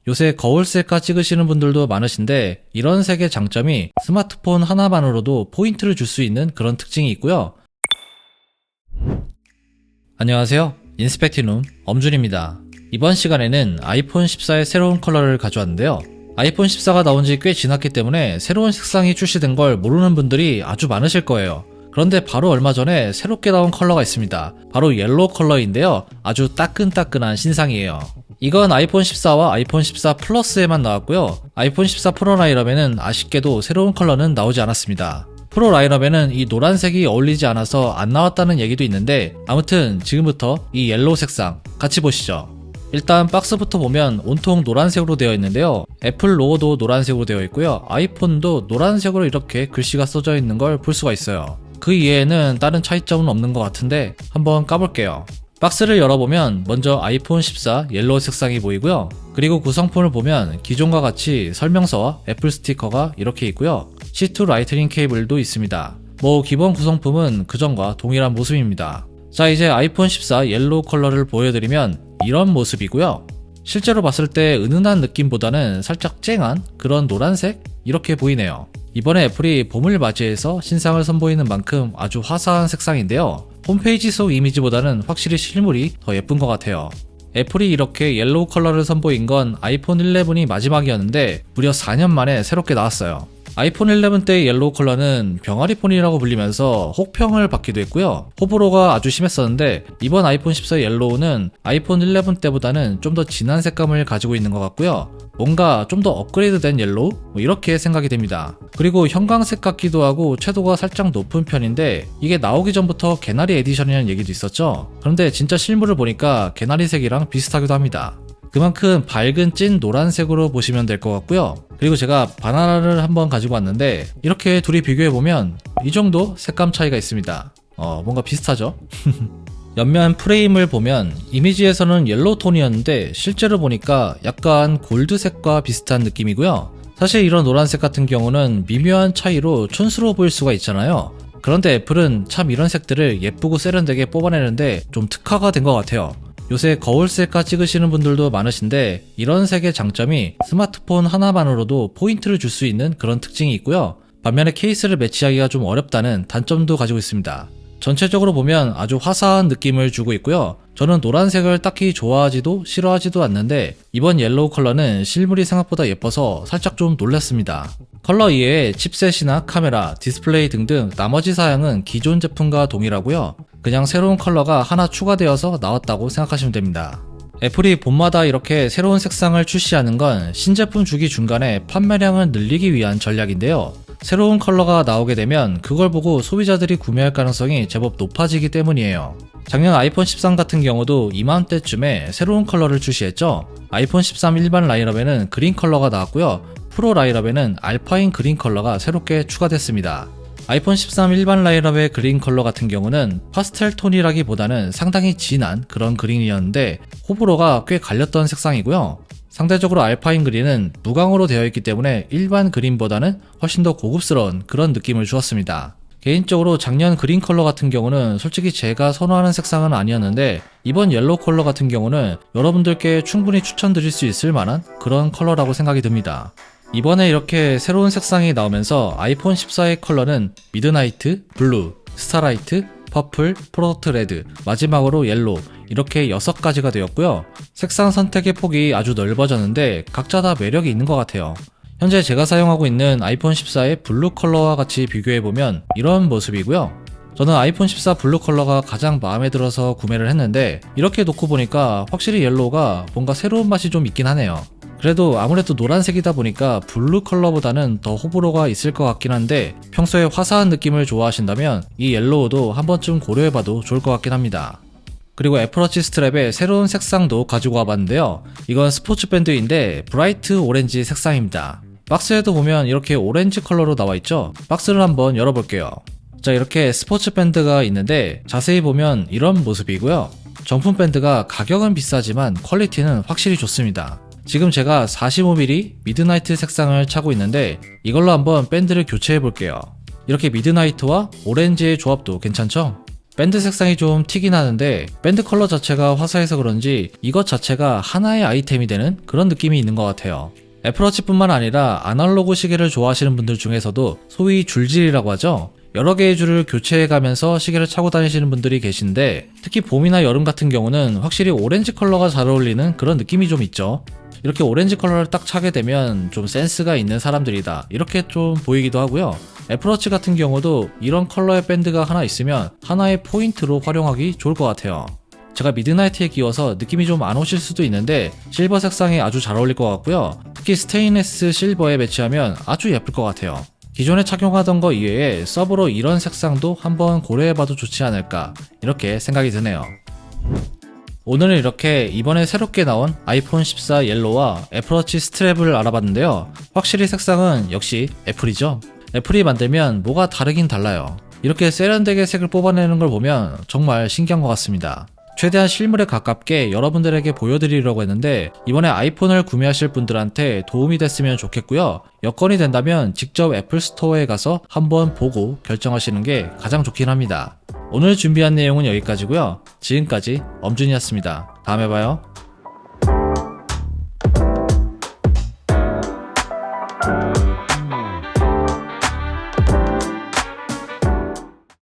요새 거울 셀카 찍으시는 분들도 많으신데 이런 색의 장점이 스마트폰 하나만으로도 포인트를 줄 수 있는 그런 특징이 있고요. 안녕하세요. 인스펙티룸 엄준입니다. 이번 시간에는 아이폰 14의 새로운 컬러를 가져왔는데요. 아이폰 14가 나온 지 꽤 지났기 때문에 새로운 색상이 출시된 걸 모르는 분들이 아주 많으실 거예요. 그런데 바로 얼마 전에 새롭게 나온 컬러가 있습니다. 바로 옐로우 컬러인데요. 아주 따끈따끈한 신상이에요. 이건 아이폰 14와 아이폰 14 플러스에만 나왔고요. 아이폰 14 프로 라인업에는 아쉽게도 새로운 컬러는 나오지 않았습니다. 프로 라인업에는 이 노란색이 어울리지 않아서 안 나왔다는 얘기도 있는데, 아무튼 지금부터 이 옐로우 색상 같이 보시죠. 일단 박스부터 보면 온통 노란색으로 되어 있는데요. 애플 로고도 노란색으로 되어 있고요. 아이폰도 노란색으로 이렇게 글씨가 써져 있는 걸 볼 수가 있어요. 그 이외에는 다른 차이점은 없는 것 같은데 한번 까볼게요. 박스를 열어보면 먼저 아이폰 14 옐로우 색상이 보이고요. 그리고 구성품을 보면 기존과 같이 설명서와 애플 스티커가 이렇게 있고요. C2 라이트닝 케이블도 있습니다. 기본 구성품은 그전과 동일한 모습입니다. 자, 이제 아이폰 14 옐로우 컬러를 보여드리면 이런 모습이고요. 실제로 봤을 때 은은한 느낌보다는 살짝 쨍한 그런 노란색? 이렇게 보이네요. 이번에 애플이 봄을 맞이해서 신상을 선보이는 만큼 아주 화사한 색상인데요. 홈페이지 속 이미지보다는 확실히 실물이 더 예쁜 것 같아요. 애플이 이렇게 옐로우 컬러를 선보인 건 아이폰 11이 마지막이었는데 무려 4년 만에 새롭게 나왔어요. 아이폰 11 때의 옐로우 컬러는 병아리폰이라고 불리면서 혹평을 받기도 했고요. 호불호가 아주 심했었는데 이번 아이폰 14 옐로우는 아이폰 11 때보다는 좀 더 진한 색감을 가지고 있는 것 같고요. 뭔가 좀 더 업그레이드된 옐로우? 이렇게 생각이 됩니다. 그리고 형광색 같기도 하고 채도가 살짝 높은 편인데 이게 나오기 전부터 개나리 에디션이라는 얘기도 있었죠. 그런데 진짜 실물을 보니까 개나리색이랑 비슷하기도 합니다. 그만큼 밝은 찐 노란색으로 보시면 될 것 같고요. 그리고 제가 바나나를 한번 가지고 왔는데 이렇게 둘이 비교해보면 이 정도 색감 차이가 있습니다. 뭔가 비슷하죠? 옆면 프레임을 보면 이미지에서는 옐로우 톤이었는데 실제로 보니까 약간 골드색과 비슷한 느낌이고요. 사실 이런 노란색 같은 경우는 미묘한 차이로 촌스러워 보일 수가 있잖아요. 그런데 애플은 참 이런 색들을 예쁘고 세련되게 뽑아내는데 좀 특화가 된 것 같아요. 요새 거울 셀카 찍으시는 분들도 많으신데 이런 색의 장점이 스마트폰 하나만으로도 포인트를 줄 수 있는 그런 특징이 있고요. 반면에 케이스를 매치하기가 좀 어렵다는 단점도 가지고 있습니다. 전체적으로 보면 아주 화사한 느낌을 주고 있고요. 저는 노란색을 딱히 좋아하지도 싫어하지도 않는데 이번 옐로우 컬러는 실물이 생각보다 예뻐서 살짝 좀 놀랐습니다. 컬러 이외에 칩셋이나 카메라, 디스플레이 등등 나머지 사양은 기존 제품과 동일하고요. 그냥 새로운 컬러가 하나 추가되어서 나왔다고 생각하시면 됩니다. 애플이 봄마다 이렇게 새로운 색상을 출시하는 건 신제품 주기 중간에 판매량을 늘리기 위한 전략인데요. 새로운 컬러가 나오게 되면 그걸 보고 소비자들이 구매할 가능성이 제법 높아지기 때문이에요. 작년 아이폰 13 같은 경우도 이맘때쯤에 새로운 컬러를 출시했죠. 아이폰 13 일반 라인업에는 그린 컬러가 나왔고요. 프로 라인업에는 알파인 그린 컬러가 새롭게 추가됐습니다. 아이폰 13 일반 라인업의 그린 컬러 같은 경우는 파스텔 톤이라기보다는 상당히 진한 그런 그린이었는데 호불호가 꽤 갈렸던 색상이고요. 상대적으로 알파인 그린은 무광으로 되어 있기 때문에 일반 그린보다는 훨씬 더 고급스러운 그런 느낌을 주었습니다. 개인적으로 작년 그린 컬러 같은 경우는 솔직히 제가 선호하는 색상은 아니었는데 이번 옐로우 컬러 같은 경우는 여러분들께 충분히 추천드릴 수 있을 만한 그런 컬러라고 생각이 듭니다. 이번에 이렇게 새로운 색상이 나오면서 아이폰 14의 컬러는 미드나이트, 블루, 스타라이트, 퍼플, 프로덕트 레드, 마지막으로 옐로우 이렇게 6가지가 되었고요. 색상 선택의 폭이 아주 넓어졌는데 각자 다 매력이 있는 것 같아요. 현재 제가 사용하고 있는 아이폰 14의 블루 컬러와 같이 비교해보면 이런 모습이고요. 저는 아이폰 14 블루 컬러가 가장 마음에 들어서 구매를 했는데 이렇게 놓고 보니까 확실히 옐로우가 뭔가 새로운 맛이 좀 있긴 하네요. 그래도 아무래도 노란색이다 보니까 블루 컬러보다는 더 호불호가 있을 것 같긴 한데 평소에 화사한 느낌을 좋아하신다면 이 옐로우도 한 번쯤 고려해봐도 좋을 것 같긴 합니다. 그리고 애플워치 스트랩에 새로운 색상도 가지고 와봤는데요. 이건 스포츠 밴드인데 브라이트 오렌지 색상입니다. 박스에도 보면 이렇게 오렌지 컬러로 나와있죠? 박스를 한번 열어볼게요. 자, 이렇게 스포츠 밴드가 있는데 자세히 보면 이런 모습이고요. 정품 밴드가 가격은 비싸지만 퀄리티는 확실히 좋습니다. 지금 제가 45mm 미드나이트 색상을 차고 있는데 이걸로 한번 밴드를 교체해 볼게요. 이렇게 미드나이트와 오렌지의 조합도 괜찮죠? 밴드 색상이 좀 튀긴 하는데 밴드 컬러 자체가 화사해서 그런지 이것 자체가 하나의 아이템이 되는 그런 느낌이 있는 것 같아요. 애플워치뿐만 아니라 아날로그 시계를 좋아하시는 분들 중에서도 소위 줄질이라고 하죠. 여러 개의 줄을 교체해가면서 시계를 차고 다니시는 분들이 계신데 특히 봄이나 여름 같은 경우는 확실히 오렌지 컬러가 잘 어울리는 그런 느낌이 좀 있죠. 이렇게 오렌지 컬러를 딱 차게 되면 좀 센스가 있는 사람들이다 이렇게 좀 보이기도 하고요. 애플워치 같은 경우도 이런 컬러의 밴드가 하나 있으면 하나의 포인트로 활용하기 좋을 것 같아요. 제가 미드나이트에 끼워서 느낌이 좀 안 오실 수도 있는데 실버 색상이 아주 잘 어울릴 것 같고요. 특히 스테인리스 실버에 매치하면 아주 예쁠 것 같아요. 기존에 착용하던 거 이외에 서브로 이런 색상도 한번 고려해봐도 좋지 않을까 이렇게 생각이 드네요. 오늘은 이렇게 이번에 새롭게 나온 아이폰 14 옐로우와 애플워치 스트랩을 알아봤는데요. 확실히 색상은 역시 애플이죠. 애플이 만들면 뭐가 다르긴 달라요. 이렇게 세련되게 색을 뽑아내는 걸 보면 정말 신기한 것 같습니다. 최대한 실물에 가깝게 여러분들에게 보여드리려고 했는데 이번에 아이폰을 구매하실 분들한테 도움이 됐으면 좋겠고요. 여건이 된다면 직접 애플 스토어에 가서 한번 보고 결정하시는 게 가장 좋긴 합니다. 오늘 준비한 내용은 여기까지고요. 지금까지 엄준이었습니다. 다음에 봐요.